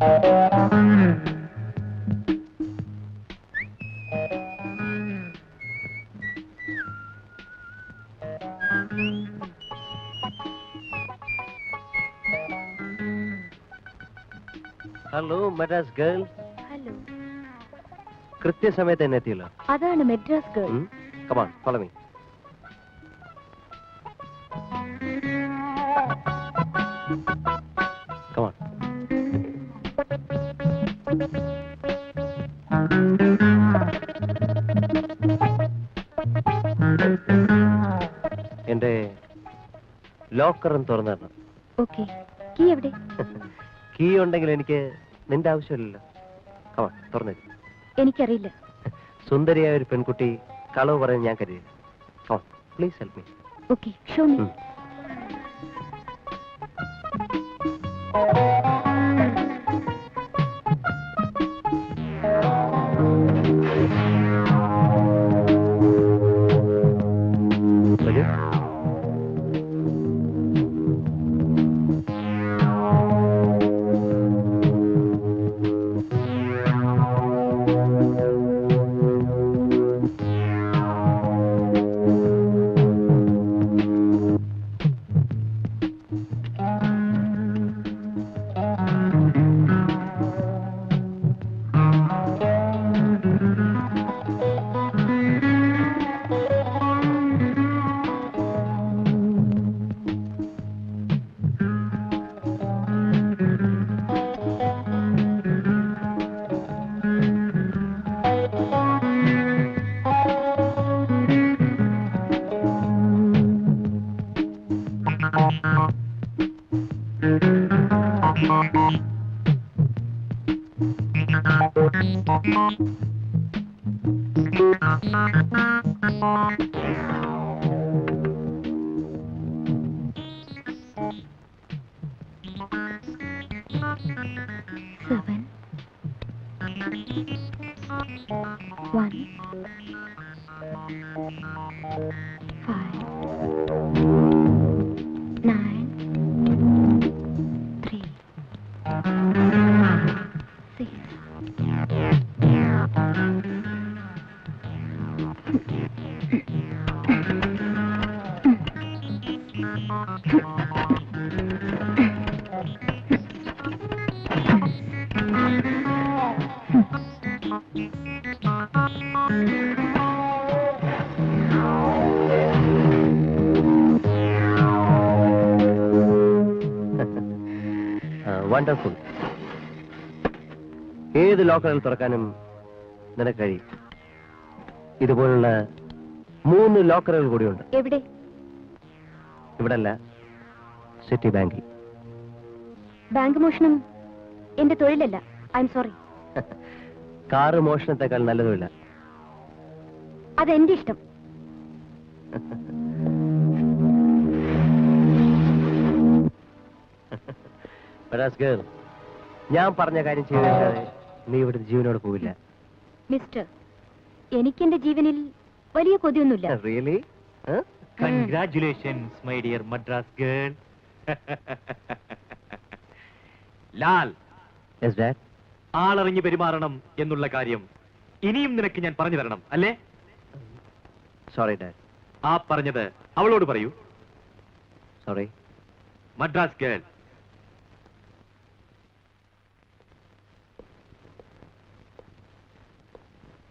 Hello Madras girl. Hello. കൃത്യസമയത്ത് തന്നെ എത്തിയല്ലോ. അതാണ് Madras girl. Come on, follow me. Come on. എന്റെ ലോക്കറും തുറന്നു തരണം. ഓക്കെ. കീ എവിടെ? കീ ഉണ്ടെങ്കിൽ എനിക്ക് നിന്റെ ആവശ്യമില്ലല്ലോ. Come on, തുറന്നു. എനിക്കറിയില്ല. സുന്ദരിയായ ഒരു പെൺകുട്ടി കളവ് പറയാൻ ഞാൻ കരുതി. Please help me. Okay, show me. Wonderful. ഏത് ലോക്കറുകൾ തുറക്കാനും നിനക്ക് കഴിയും. ഇതുപോലുള്ള 3 ലോക്കറുകൾ കൂടിയുണ്ട്. എവിടെ? ഇവിടല്ല, സിറ്റി ബാങ്കിൽ. ബാങ്ക് മോഷണം എന്റെ തൊഴിലല്ല. I am sorry. കാറ് മോഷണത്തെക്കാൾ നല്ലതുമില്ല. അതെന്റെ ഇഷ്ടം. ഞാൻ പറഞ്ഞ കാര്യം ചെയ്യാതെ നീ ഇവിടുത്തെ ജീവനോട് പോവില്ല. മിസ്റ്റർ, എനിക്കെന്റെ ജീവനിൽ വലിയ കൊതിയൊന്നുമില്ല. Really? Congratulations my dear Madras girl. Lal, yes dad. ആളറിഞ്ഞ് പെരുമാറണം എന്നുള്ള കാര്യം ഇനിയും നിനക്ക് ഞാൻ പറഞ്ഞു തരണം, അല്ലേ? Sorry dad. ആ പറഞ്ഞത് അവളോട് പറയൂ. Sorry. Madras girl.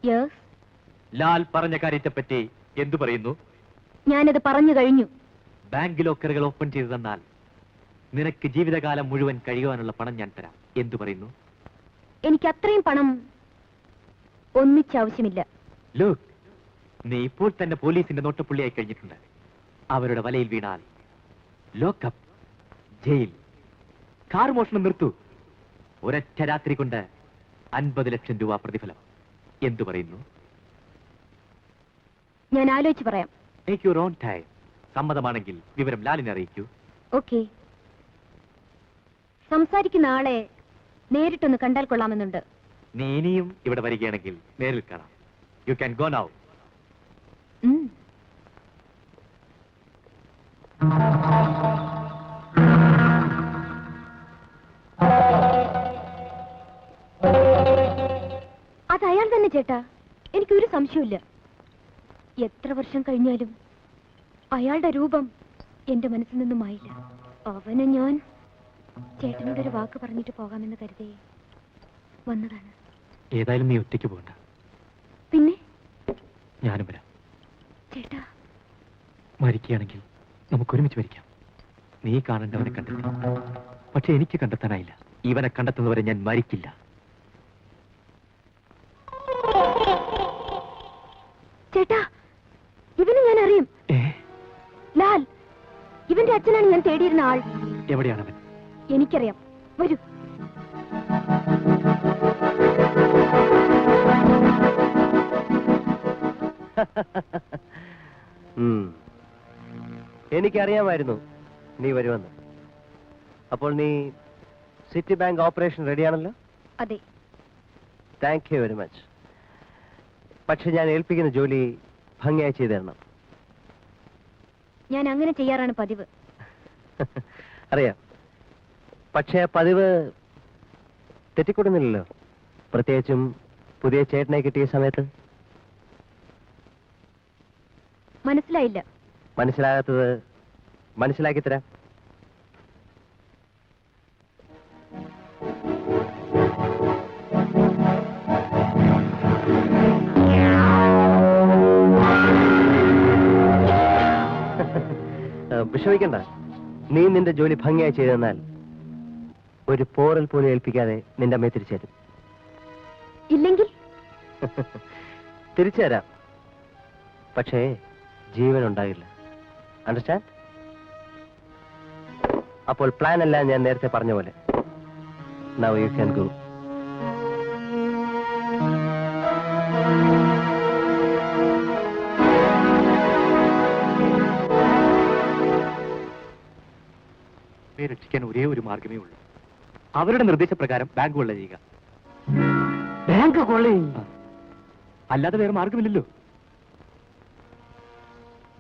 Yes. Lal പറഞ്ഞ കാര്യത്തെപ്പറ്റി എന്തു പറയുന്നു? ഞാനത് പറഞ്ഞു കഴിഞ്ഞു. ബാങ്ക് ലോക്കറുകൾ ഓപ്പൺ ചെയ്തു തന്നാൽ നിനക്ക് ജീവിതകാലം മുഴുവൻ കഴിയുവാനുള്ള പണം ഞാൻ തരാം. എന്തു പറയുന്നു? എനിക്ക് അത്രയും പണം ഒന്നിച്ചാവശ്യമില്ല. ലുക്ക്, നീ ഇപ്പോൾ തന്നെ പോലീസിന്റെ നോട്ടപ്പുള്ളിയായി കഴിഞ്ഞിട്ടുണ്ട്. അവരുടെ വലയിൽ വീണാൽ ലോക്കപ്പ്, ജയിൽ. കാർ മോഷണം നിർത്തൂ. ഒരൊറ്റ രാത്രി കൊണ്ട് 50 ലക്ഷം രൂപ പ്രതിഫലം. എന്തു പറയുന്നു? ഞാൻ ആലോചിച്ച് പറയാം. Take your own time. സമ്മതമാണെങ്കിൽ വിവരം ലാലിനെ അറിയിക്കൂ. ഓക്കെ. സംസാരിക്കുന്ന ആളെ നേരിട്ടൊന്ന് കണ്ടാൽ കൊള്ളാമെന്നുണ്ട്. നീ ഇനിയും ഇവിടെ വരികയാണെങ്കിൽ നേരിൽ കാണാം. You can go now. ചേട്ടാ, എനിക്കൊരു സംശയമില്ല. എത്ര വർഷം കഴിഞ്ഞാലും അയാളുടെ രൂപം എന്റെ മനസ്സിൽ നിന്നും മായില്ല. അവനെ ഞാൻ ചേട്ടനോടൊരു വാക്ക് പറഞ്ഞിട്ട് പോകാമെന്ന് കരുതി വന്നതാണ്. ഏതായാലും നീ ഒറ്റയ്ക്ക് പോകണ്ട, പിന്നെ ഞാനും വരാം. ചേട്ടാ, മരിക്കുകയാണെങ്കിൽ നമുക്ക് ഒരുമിച്ച് മരിക്കാം. നീ കാണേണ്ടവനെ കണ്ടെത്തി, പക്ഷെ എനിക്ക് കണ്ടെത്താനായില്ല. ഇവനെ കണ്ടെത്തുന്നവരെ ഞാൻ മരിക്കില്ല. ചേട്ടാ, ഇവനെ ഞാൻ അറിയും. ലാൽ, ഇവന്റെ അച്ഛനാണ് ഞാൻ തേടിയിരുന്ന ആൾ. എവിടെയാണ് അവൻ? എനിക്കറിയാം, വരൂ. എനിക്കറിയാമായിരുന്നു നീ വരുമെന്ന്. അപ്പോൾ നീ സിറ്റി ബാങ്ക് ഓപ്പറേഷൻ റെഡിയാണല്ലോ? അതെ. Thank you very much. പക്ഷെ ഞാൻ ഏൽപ്പിക്കുന്ന ജോലി ഭംഗിയായി ചെയ്തു തരണം. ഞാൻ അങ്ങനെ ചെയ്യാറാണ് പതിവ്. അറിയാം, പക്ഷേ പതിവ് തെറ്റിക്കൊടുന്നില്ലല്ലോ, പ്രത്യേകിച്ചും പുതിയ ചേട്ടനെ കിട്ടിയ സമയത്ത്. മനസ്സിലായില്ല. മനസ്സിലാകാത്തത് മനസ്സിലാക്കി തരാം. വിഷമിക്കണ്ട, നീ നിന്റെ ജോലി ഭംഗിയായി ചെയ്തു തന്നാൽ ഒരു പോറൽ പോലും ഏൽപ്പിക്കാതെ നിന്റെ അമ്മയെ തിരിച്ചു തരും. ഇല്ലെങ്കിൽ തിരിച്ചു തരാം, പക്ഷേ ജീവൻ ഉണ്ടാകില്ല. അണ്ടർസ്റ്റാൻഡ്? അപ്പോൾ പ്ലാൻ എല്ലാം ഞാൻ നേരത്തെ പറഞ്ഞ പോലെ. Now you can go. രക്ഷിക്കാൻ ഒരേ ഒരു മാർഗമേ ഉള്ളൂ. അവരുടെ നിർദ്ദേശപ്രകാരം ബാങ്ക് കൊള്ള ചെയ്യുക. ബാങ്ക് കൊള്ള ചെയ്യുക? അല്ലാതെ വേറെ മാർഗമില്ലല്ലോ.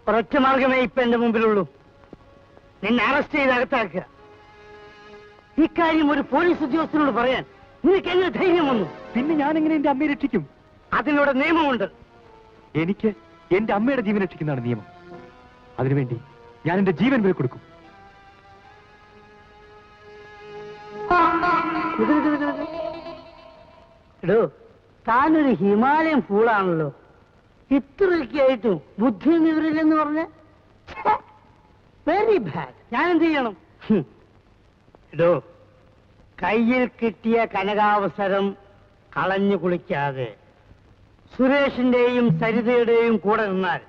ഒരൊറ്റ മാർഗമേ ഇപ്പൊ എന്റെ മുമ്പിലുള്ളൂ. നിന്നെ അറസ്റ്റ് ചെയ്ത് അകത്താക്കുക. ഇക്കാര്യം ഒരു പോലീസ് ഉദ്യോഗസ്ഥനോട് പറയാൻ നിനക്ക് എങ്ങനെ ധൈര്യം വന്നു? പിന്നെ ഞാൻ എങ്ങനെ എന്റെ അമ്മയെ രക്ഷിക്കും? അതിനോട് നിയമമുണ്ട്. എനിക്ക് എന്റെ അമ്മയുടെ ജീവൻ രക്ഷിക്കുന്നതാണ് നിയമം. അതിനുവേണ്ടി ഞാൻ എന്റെ ജീവൻ വില കൊടുക്കും. എടോ, താനൊരു ഹിമാലയൻ ഫൂളാണല്ലോ. ഇത്രയൊക്കെ ആയിട്ടും ബുദ്ധി വിവരില്ലെന്ന് പറഞ്ഞ വെരി ബാഡ്. ഞാൻ എന്ത് ചെയ്യണം? എടോ, കയ്യിൽ കിട്ടിയ കനകാവസരം കളഞ്ഞു കുളിക്കാതെ സുരേഷിന്റെയും സരിതയുടെയും കൂടെ നിന്നാൽ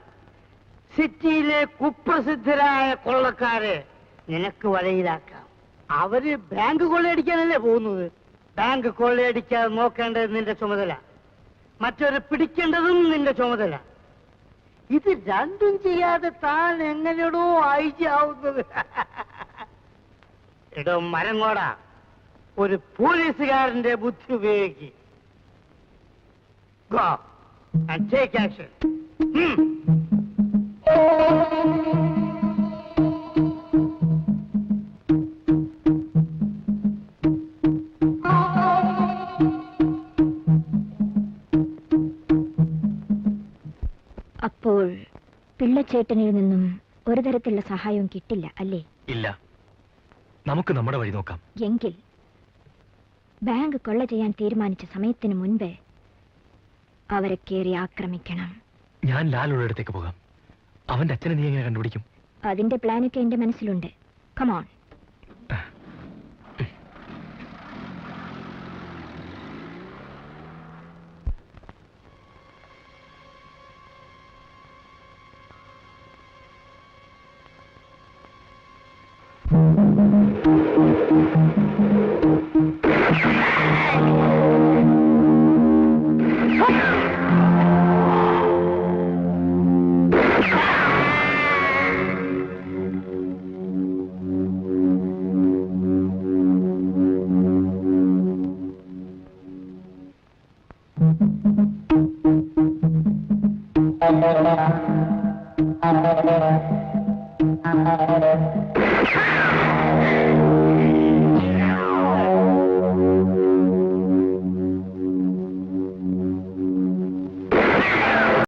സിറ്റിയിലെ കുപ്രസിദ്ധരായ കൊള്ളക്കാരെ നിനക്ക് വലയിലാക്കാം. അവര് ബാങ്ക് കൊള്ളയടിക്കാനല്ലേ പോകുന്നത്. ബാങ്ക് കൊള്ളയടിക്കാതെ നോക്കേണ്ടത് നിന്റെ ചുമതല, മറ്റൊരു പിടിക്കേണ്ടതും നിന്റെ ചുമതല. ഇത് രണ്ടും ചെയ്യാതെ താൻ എങ്ങനെയോ ആവുന്നത്? എടോ മരങ്ങോടാ, ഒരു പോലീസുകാരന്റെ ബുദ്ധി ഉപയോഗിക്കുക. Go and take action. അപ്പോൾ പിള്ളച്ചേട്ടനിൽ നിന്നും ഒരു തരത്തിലുള്ള സഹായവും കിട്ടില്ല അല്ലേ? ഇല്ല, നമുക്ക് നമ്മുടെ വഴി നോക്കാം. എങ്കിൽ ബാങ്ക് കൊള്ള ചെയ്യാൻ തീരുമാനിച്ച സമയത്തിന് മുൻപേ അവരെ കയറി ആക്രമിക്കണം. ഞാൻ ലാലുള്ള അടുത്തേക്ക് പോകാം. അവന്റെ അച്ഛനെ നീ എങ്ങനെ കണ്ടുപിടിക്കും? അതിന്റെ പ്ലാനൊക്കെ എന്റെ മനസ്സിലുണ്ട്. കമോൺ.